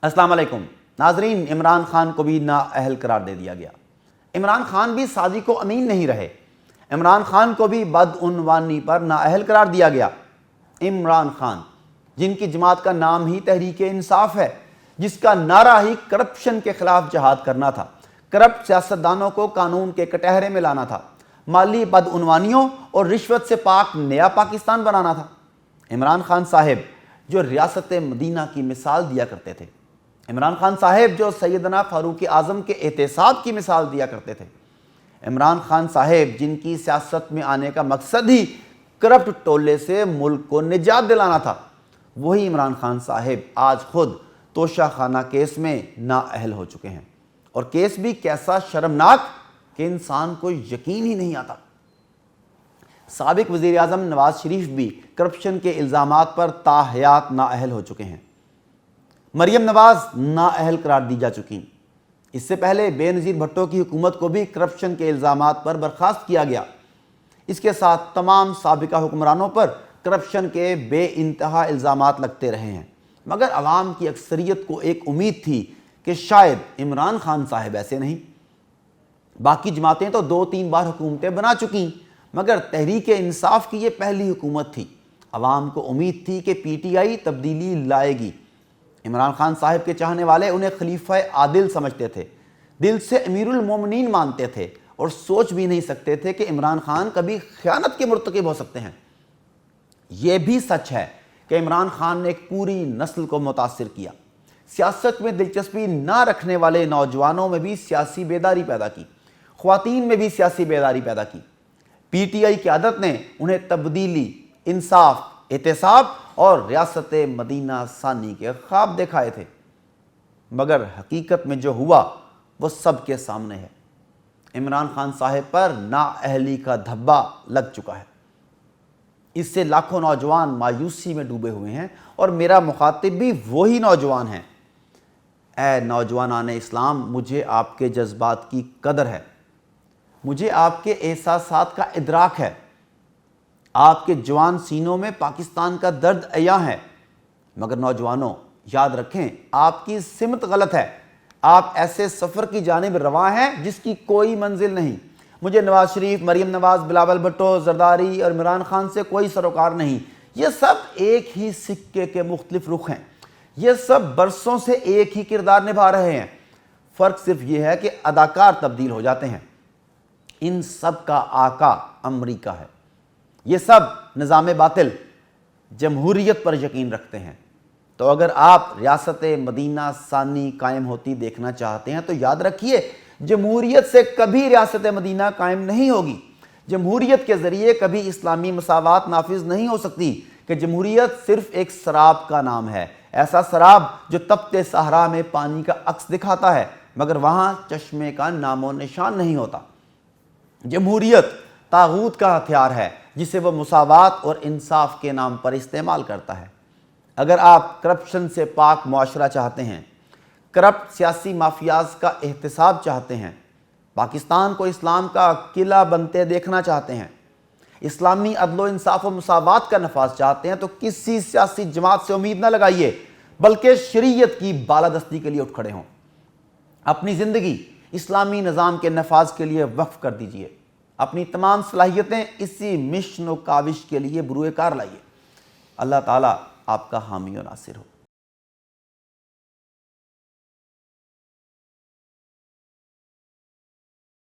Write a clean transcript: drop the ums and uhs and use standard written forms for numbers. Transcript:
अस्सलाम वालेकुम नाजरीन, इमरान खान को भी नाअहल करार दे दिया गया। इमरान खान भी सादी को अमीन नहीं रहे। इमरान खान को भी बदउनवानी पर नाअहल करार दिया गया। इमरान खान जिनकी जमात का नाम ही तहरीक इंसाफ है, जिसका नारा ही करप्शन के खिलाफ जहाद करना था, करप्ट सियासतदानों को कानून के कटहरे में लाना था, माली बदउनवानियों और रिश्वत से पाक नया पाकिस्तान बनाना था। इमरान खान साहिब जो रियासत मदीना की मिसाल दिया करते थे, इमरान खान साहिब जो सैयदना फारूक आज़म के एहतसाब की मिसाल दिया करते थे, इमरान खान साहिब जिनकी सियासत में आने का मकसद ही करप्ट टोले से मुल्क को निजात दिलाना था, वही इमरान खान साहिब आज खुद तोशा खाना केस में नाअहल हो चुके हैं। और केस भी कैसा शर्मनाक कि इंसान को यकीन ही नहीं आता। साबिक वज़ीर आज़म नवाज शरीफ भी करप्शन के इल्ज़ामात पर ताहयात नाअहल हो चुके हैं। मरियम नवाज नाअहल करार दी जा चुकी। इससे पहले बेनज़ीर भुट्टो की हुकूमत को भी करप्शन के इल्ज़ामात पर बर्खास्त किया गया। इसके साथ तमाम साबिका हुक्मरानों पर करप्शन के बेइंतहा इल्ज़ामात लगते रहे हैं, मगर अवाम की अक्सरियत को एक उम्मीद थी कि शायद इमरान खान साहिब ऐसे नहीं। बाकी जमातें तो 2-3 बार हुकूमतें बना चुकी, मगर तहरीक इंसाफ की ये पहली हुकूमत थी। अवाम को उम्मीद थी कि PTI तब्दीली लाएगी। इमरान खान साहिब के चाहने वाले उन्हें खलीफा आदिल समझते थे, दिल से अमीरुल मोमिनीन मानते थे और सोच भी नहीं सकते थे कि इमरान खान कभी ख़यानत के मुर्तकिब हो सकते हैं। ये भी सच है कि इमरान खान ने एक पूरी नस्ल को मुतासिर किया। सियासत में दिलचस्पी ना रखने वाले नौजवानों में भी सियासी बेदारी पैदा की, ख्वातीन में भी सियासी बेदारी पैदा की। PTI की आदत ने उन्हें तब्दीली, इंसाफ, एहतसाब और रियासत मदीना सानी के ख्वाब दिखाए थे, मगर हकीकत में जो हुआ वो सबके सामने है। इमरान खान साहिब पर नाअहली का धब्बा लग चुका है। इससे लाखों नौजवान मायूसी में डूबे हुए हैं और मेरा मुखातिब भी वही नौजवान है। ऐ नौजवानाने इस्लाम, मुझे आपके जज्बात की कदर है, मुझे आपके एहसासात का इदराक है। आपके जवान सीनों में पाकिस्तान का दर्द अया है, मगर नौजवानों याद रखें, आपकी सिमत गलत है। आप ऐसे सफ़र की जानिब रवां हैं जिसकी कोई मंजिल नहीं। मुझे नवाज शरीफ, मरियम नवाज, बिलावल भुट्टो, जरदारी और इमरान खान से कोई सरोकार नहीं। ये सब एक ही सिक्के के मुख्तलिफ रुख हैं। ये सब बरसों से एक ही किरदार निभा रहे हैं। फ़र्क सिर्फ ये है कि अदाकार तब्दील हो जाते हैं। इन सब का आका अमरीका है। ये सब निज़ाम बातिल जमहूरियत पर यकीन रखते हैं। तो अगर आप रियासत मदीना सानी कायम होती देखना चाहते हैं तो याद रखिए, जमहूरियत से कभी रियासत मदीना कायम नहीं होगी। जमहूरियत के ज़रिए कभी इस्लामी मसावात नाफिज नहीं हो सकती कि जमहूरियत सिर्फ एक शराब का नाम है। ऐसा शराब जो तपते सहरा में पानी का अक्स दिखाता है, मगर वहाँ चश्मे का नामो निशान नहीं होता। जमहूरियत तागूत का हथियार है जिसे वह मुसावात और इंसाफ के नाम पर इस्तेमाल करता है। अगर आप करप्शन से पाक मुआशरा चाहते हैं, करप्ट सियासी माफियाज का एहतसाब चाहते हैं, पाकिस्तान को इस्लाम का किला बनते देखना चाहते हैं, इस्लामी अदलो इंसाफ और मुसावात का नफाज चाहते हैं, तो किसी सियासी जमात से उम्मीद न लगाइए, बल्कि शरीयत की बालादस्ती के लिए उठ खड़े हों। अपनी ज़िंदगी इस्लामी निज़ाम के नफाज के लिए वक्फ कर दीजिए। अपनी तमाम सलाहियतें इसी मिशन व काविश के लिए बुरुए कार लाइए। अल्लाह ताला आपका हामी और नासिर हो।